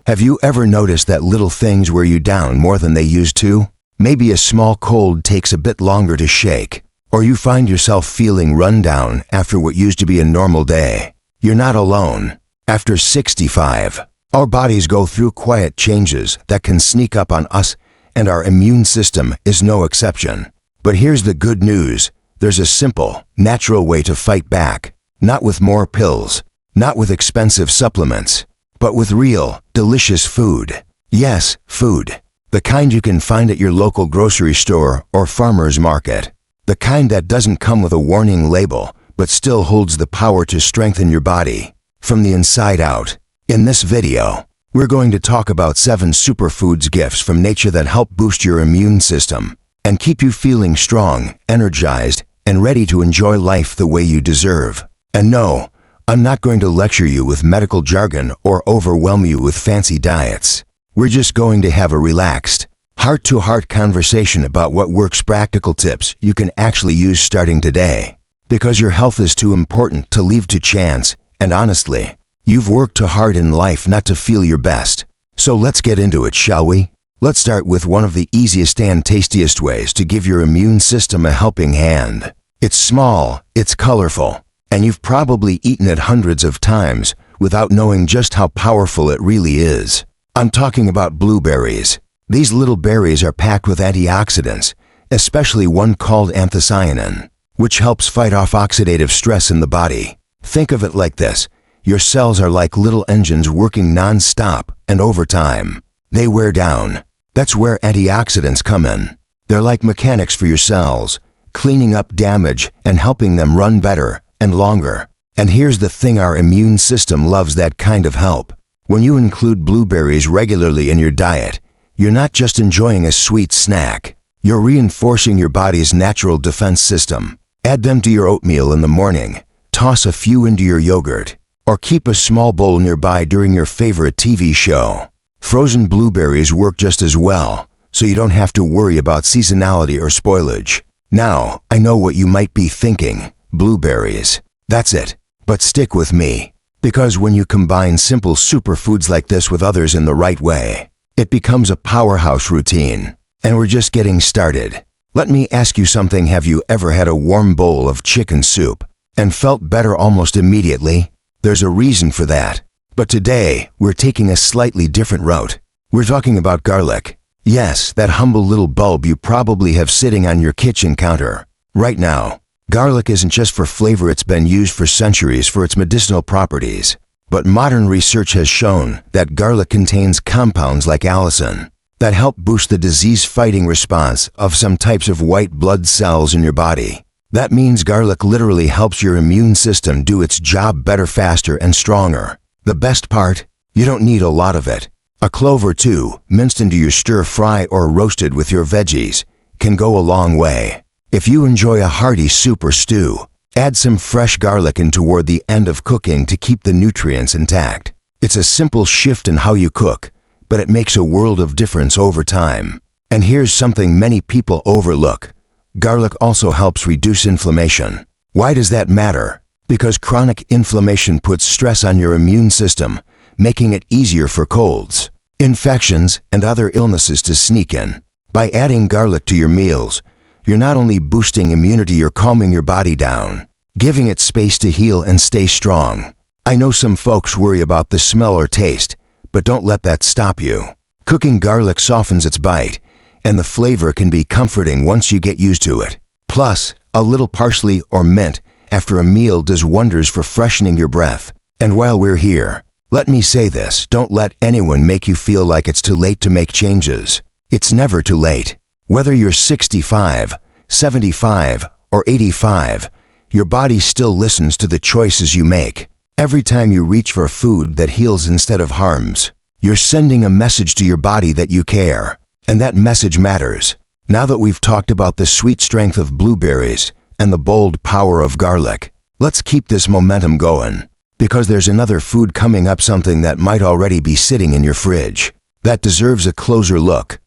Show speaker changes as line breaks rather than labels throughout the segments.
Have you ever noticed that little things wear you down more than they used to? Maybe a small cold takes a bit longer to shake, or you find yourself feeling run down after what used to be a normal day. You're not alone. After 65, our bodies go through quiet changes that can sneak up on us, and our immune system is no exception. But here's the good news. There's a simple, natural way to fight back. Not with more pills, not with expensive supplements, but with real, delicious food. Yes, food. The kind you can find at your local grocery store or farmer's market. The kind that doesn't come with a warning label, but still holds the power to strengthen your body from the inside out. In this video, we're going to talk about 7 superfoods gifts from nature that help boost your immune system and keep you feeling strong, energized, and ready to enjoy life the way you deserve. And no, I'm not going to lecture you with medical jargon or overwhelm you with fancy diets. We're just going to have a relaxed, heart-to-heart conversation about what works, practical tips you can actually use starting today. Because your health is too important to leave to chance, and honestly, you've worked too hard in life not to feel your best. So let's get into it, shall we? Let's start with one of the easiest and tastiest ways to give your immune system a helping hand. It's small, it's colorful, and you've probably eaten it hundreds of times without knowing just how powerful it really is. I'm talking about blueberries. These little berries are packed with antioxidants, especially one called anthocyanin, which helps fight off oxidative stress in the body. Think of it like this. Your cells are like little engines working non-stop and overtime. They wear down. That's where antioxidants come in. They're like mechanics for your cells, cleaning up damage and helping them run better and longer. And here's the thing, our immune system loves that kind of help. When you include blueberries regularly in your diet, you're not just enjoying a sweet snack. You're reinforcing your body's natural defense system. Add them to your oatmeal in the morning, toss a few into your yogurt, or keep a small bowl nearby during your favorite TV show. Frozen blueberries work just as well, so you don't have to worry about seasonality or spoilage. Now, I know what you might be thinking. Blueberries. That's it. But stick with me. Because when you combine simple superfoods like this with others in the right way, it becomes a powerhouse routine. And we're just getting started. Let me ask you something. Have you ever had a warm bowl of chicken soup and felt better almost immediately? There's a reason for that. But today, we're taking a slightly different route. We're talking about garlic. Yes, that humble little bulb you probably have sitting on your kitchen counter. Right now, garlic isn't just for flavor. It's been used for centuries for its medicinal properties. But modern research has shown that garlic contains compounds like allicin that help boost the disease-fighting response of some types of white blood cells in your body. That means garlic literally helps your immune system do its job better, faster, and stronger. The best part? You don't need a lot of it. A clove or two, minced into your stir-fry or roasted with your veggies, can go a long way. If you enjoy a hearty soup or stew, add some fresh garlic in toward the end of cooking to keep the nutrients intact. It's a simple shift in how you cook, but it makes a world of difference over time. And here's something many people overlook. Garlic also helps reduce inflammation. Why does that matter? Because chronic inflammation puts stress on your immune system, making it easier for colds, infections, and other illnesses to sneak in. By adding garlic to your meals, you're not only boosting immunity, you're calming your body down, giving it space to heal and stay strong. I know some folks worry about the smell or taste, but don't let that stop you. Cooking garlic softens its bite, and the flavor can be comforting once you get used to it. Plus, a little parsley or mint after a meal does wonders for freshening your breath. And while we're here, let me say this: don't let anyone make you feel like it's too late to make changes. It's never too late. Whether you're 65, 75, or 85, your body still listens to the choices you make. Every time you reach for food that heals instead of harms, you're sending a message to your body that you care. And that message matters. Now that we've talked about the sweet strength of blueberries and the bold power of garlic, let's keep this momentum going. Because there's another food coming up, something that might already be sitting in your fridge, that deserves a closer look.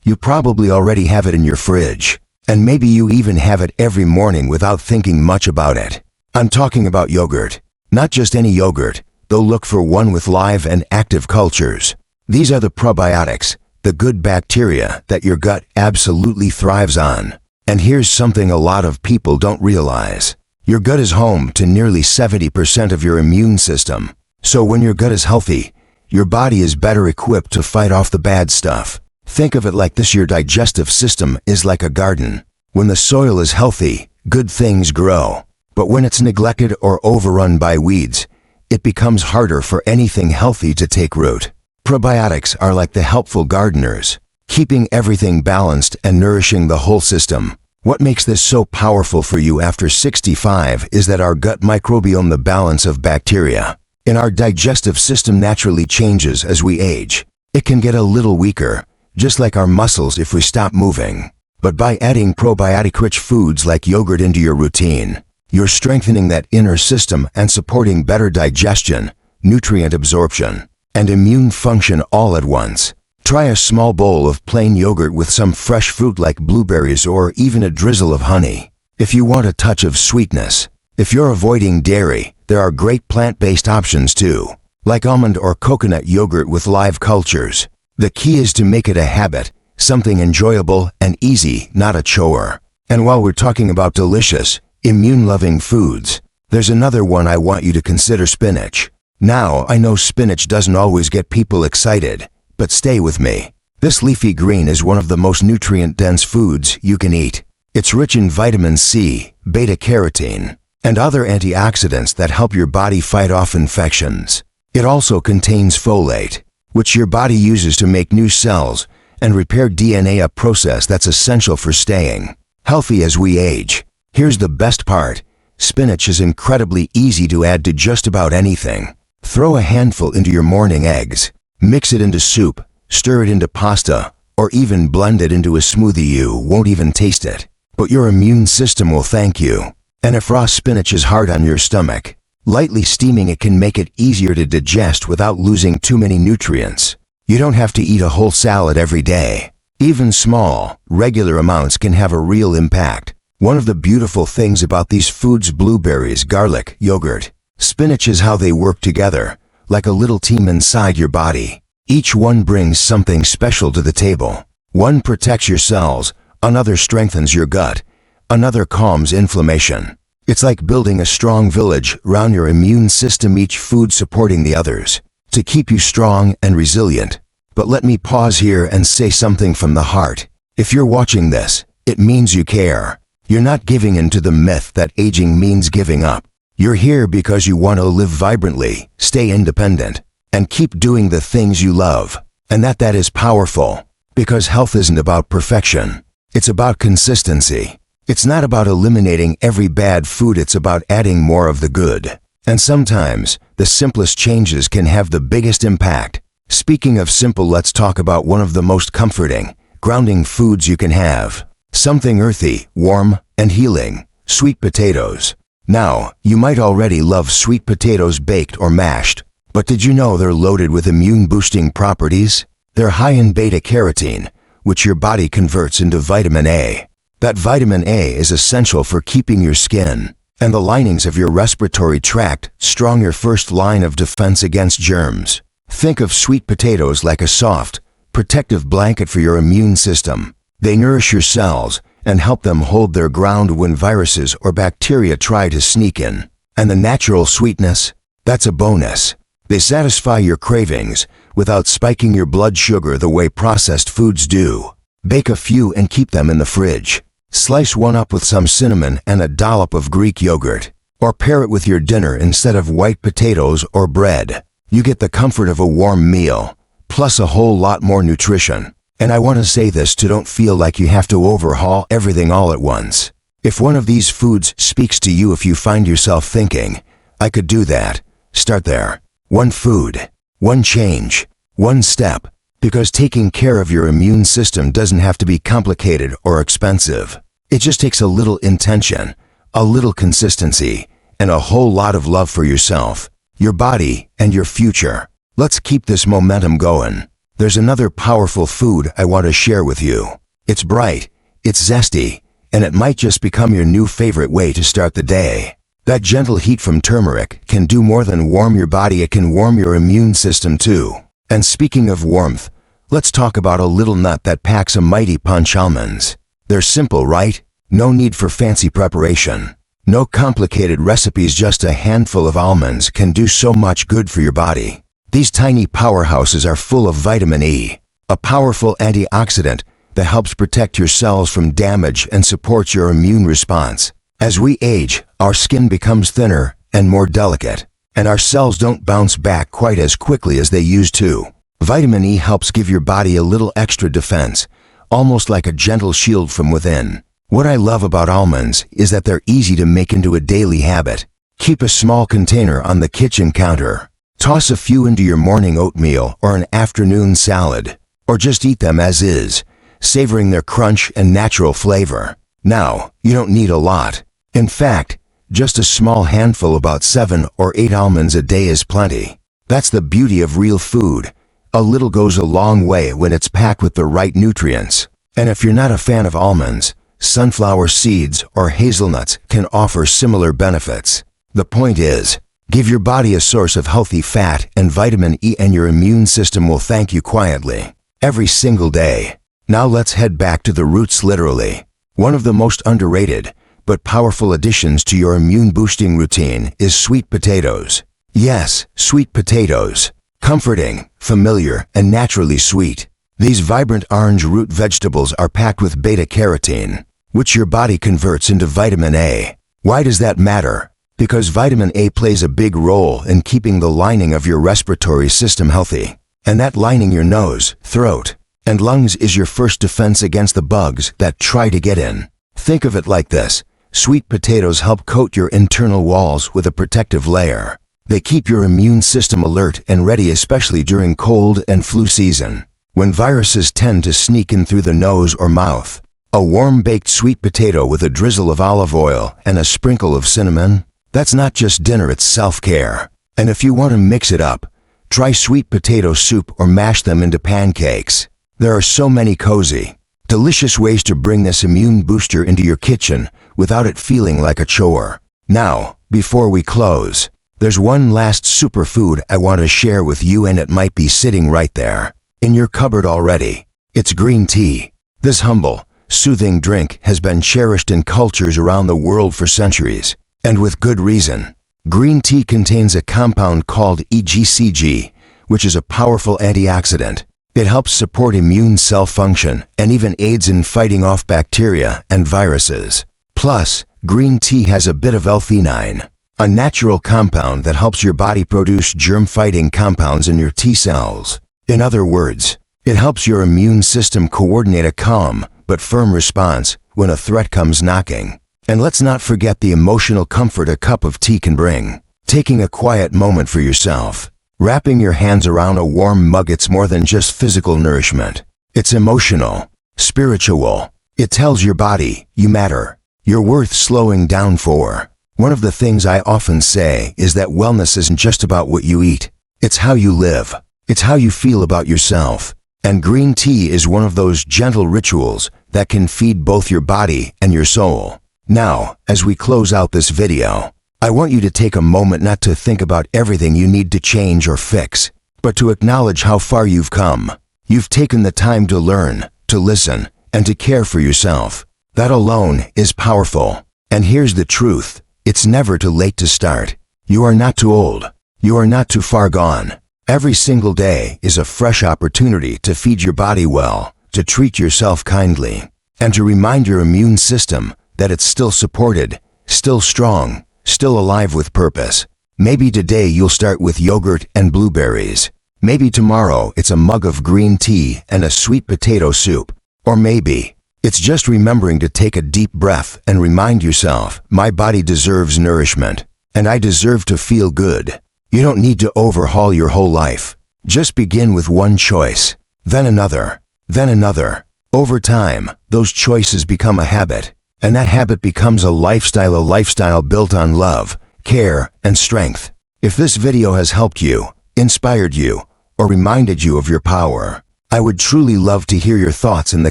You probably already have it in your fridge, and maybe you even have it every morning without thinking much about it. I'm talking about yogurt. Not just any yogurt, they'll look for one with live and active cultures. These are the probiotics, the good bacteria that your gut absolutely thrives on. And here's something a lot of people don't realize. Your gut is home to nearly 70% of your immune system. So when your gut is healthy, your body is better equipped to fight off the bad stuff. Think of it like this: your digestive system is like a garden. When the soil is healthy, good things grow. But when it's neglected or overrun by weeds, it becomes harder for anything healthy to take root. Probiotics are like the helpful gardeners, keeping everything balanced and nourishing the whole system. What makes this so powerful for you after 65 is that our gut microbiome, the balance of bacteria in our digestive system, naturally changes as we age. It can get a little weaker, just like our muscles if we stop moving. But by adding probiotic-rich foods like yogurt into your routine, you're strengthening that inner system and supporting better digestion, nutrient absorption, and immune function all at once. Try a small bowl of plain yogurt with some fresh fruit like blueberries or even a drizzle of honey. If you want a touch of sweetness, if you're avoiding dairy, there are great plant-based options too, like almond or coconut yogurt with live cultures. The key is to make it a habit, something enjoyable and easy, not a chore. And while we're talking about delicious, immune-loving foods, there's another one I want you to consider: spinach. Now, I know spinach doesn't always get people excited, but stay with me. This leafy green is one of the most nutrient-dense foods you can eat. It's rich in vitamin C, beta-carotene, and other antioxidants that help your body fight off infections. It also contains folate, which your body uses to make new cells and repair DNA, a process that's essential for staying healthy as we age. Here's the best part: spinach is incredibly easy to add to just about anything. Throw a handful into your morning eggs, mix it into soup, stir it into pasta, or even blend it into a smoothie. You won't even taste it, but your immune system will thank you. And if raw spinach is hard on your stomach, lightly steaming it can make it easier to digest without losing too many nutrients. You don't have to eat a whole salad every day. Even small, regular amounts can have a real impact. One of the beautiful things about these foods: blueberries, garlic, yogurt, spinach, is how they work together, like a little team inside your body. Each one brings something special to the table. One protects your cells, another strengthens your gut, another calms inflammation. It's like building a strong village around your immune system, each food supporting the others, to keep you strong and resilient. But let me pause here and say something from the heart. If you're watching this, it means you care. You're not giving in to the myth that aging means giving up. You're here because you want to live vibrantly, stay independent, and keep doing the things you love. And that is powerful, because health isn't about perfection. It's about consistency. It's not about eliminating every bad food, it's about adding more of the good. And sometimes, the simplest changes can have the biggest impact. Speaking of simple, let's talk about one of the most comforting, grounding foods you can have. Something earthy, warm, and healing: sweet potatoes. Now, you might already love sweet potatoes baked or mashed, but did you know they're loaded with immune-boosting properties? They're high in beta-carotene, which your body converts into vitamin A. That vitamin A is essential for keeping your skin and the linings of your respiratory tract strong, your first line of defense against germs. Think of sweet potatoes like a soft, protective blanket for your immune system. They nourish your cells and help them hold their ground when viruses or bacteria try to sneak in. And the natural sweetness? That's a bonus. They satisfy your cravings without spiking your blood sugar the way processed foods do. Bake a few and keep them in the fridge. Slice one up with some cinnamon and a dollop of Greek yogurt. Or pair it with your dinner instead of white potatoes or bread. You get the comfort of a warm meal, plus a whole lot more nutrition. And I want to say this too: don't feel like you have to overhaul everything all at once. If one of these foods speaks to you, if you find yourself thinking, "I could do that," start there. One food, one change, one step. Because taking care of your immune system doesn't have to be complicated or expensive. It just takes a little intention, a little consistency, and a whole lot of love for yourself, your body, and your future. Let's keep this momentum going. There's another powerful food I want to share with you. It's bright, it's zesty, and it might just become your new favorite way to start the day. That gentle heat from turmeric can do more than warm your body, it can warm your immune system too. And speaking of warmth, let's talk about a little nut that packs a mighty punch: almonds. They're simple, right? No need for fancy preparation. No complicated recipes, just a handful of almonds can do so much good for your body. These tiny powerhouses are full of vitamin E, a powerful antioxidant that helps protect your cells from damage and supports your immune response. As we age, our skin becomes thinner and more delicate, and our cells don't bounce back quite as quickly as they used to. Vitamin E helps give your body a little extra defense, almost like a gentle shield from within. What I love about almonds is that they're easy to make into a daily habit. Keep a small container on the kitchen counter. Toss a few into your morning oatmeal or an afternoon salad, or just eat them as is, savoring their crunch and natural flavor. Now, you don't need a lot. In fact, just a small handful, about 7 or 8 almonds a day, is plenty. That's the beauty of real food. A little goes a long way when it's packed with the right nutrients. And if you're not a fan of almonds, sunflower seeds or hazelnuts can offer similar benefits. The point is, give your body a source of healthy fat and vitamin E, and your immune system will thank you quietly, every single day. Now let's head back to the roots, literally. One of the most underrated but powerful additions to your immune-boosting routine is sweet potatoes. Yes, sweet potatoes. Comforting, familiar, and naturally sweet. These vibrant orange root vegetables are packed with beta-carotene, which your body converts into vitamin A. Why does that matter? Because vitamin A plays a big role in keeping the lining of your respiratory system healthy. And that lining, your nose, throat, and lungs, is your first defense against the bugs that try to get in. Think of it like this: sweet potatoes help coat your internal walls with a protective layer. They keep your immune system alert and ready, especially during cold and flu season, when viruses tend to sneak in through the nose or mouth. A warm baked sweet potato with a drizzle of olive oil and a sprinkle of cinnamon? That's not just dinner, it's self-care. And if you want to mix it up, try sweet potato soup or mash them into pancakes. There are so many cozy, delicious ways to bring this immune booster into your kitchen without it feeling like a chore. Now, before we close, there's one last superfood I want to share with you, and it might be sitting right there in your cupboard already. It's green tea. This humble, soothing drink has been cherished in cultures around the world for centuries, and with good reason. Green tea contains a compound called EGCG, which is a powerful antioxidant. It helps support immune cell function and even aids in fighting off bacteria and viruses. Plus, green tea has a bit of L-theanine, a natural compound that helps your body produce germ-fighting compounds in your T cells. In other words, it helps your immune system coordinate a calm but firm response when a threat comes knocking. And let's not forget the emotional comfort a cup of tea can bring. Taking a quiet moment for yourself, wrapping your hands around a warm mug, it's more than just physical nourishment. It's emotional, spiritual. It tells your body, you matter. You're worth slowing down for. One of the things I often say is that wellness isn't just about what you eat. It's how you live. It's how you feel about yourself. And green tea is one of those gentle rituals that can feed both your body and your soul. Now, as we close out this video, I want you to take a moment not to think about everything you need to change or fix, but to acknowledge how far you've come. You've taken the time to learn, to listen, and to care for yourself. That alone is powerful. And here's the truth: it's never too late to start. You are not too old. You are not too far gone. Every single day is a fresh opportunity to feed your body well, to treat yourself kindly, and to remind your immune system that it's still supported, still strong, still alive with purpose. Maybe today you'll start with yogurt and blueberries. Maybe tomorrow it's a mug of green tea and a sweet potato soup. Or maybe it's just remembering to take a deep breath and remind yourself, my body deserves nourishment, and I deserve to feel good. You don't need to overhaul your whole life. Just begin with one choice, then another, then another. Over time, those choices become a habit, and that habit becomes a lifestyle built on love, care, and strength. If this video has helped you, inspired you, or reminded you of your power, I would truly love to hear your thoughts in the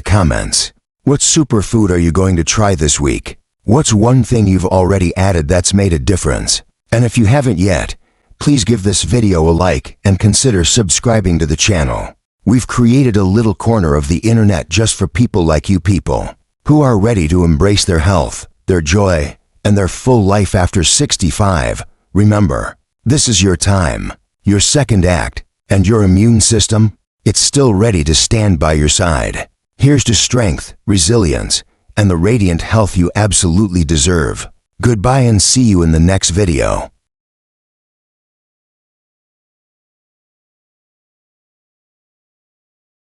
comments. What superfood are you going to try this week? What's one thing you've already added that's made a difference? And if you haven't yet, please give this video a like and consider subscribing to the channel. We've created a little corner of the internet just for people like you people, who are ready to embrace their health, their joy, and their full life after 65. Remember, this is your time, your second act, and your immune system, it's still ready to stand by your side. Here's to strength, resilience, and the radiant health you absolutely deserve. Goodbye and see you in the next video.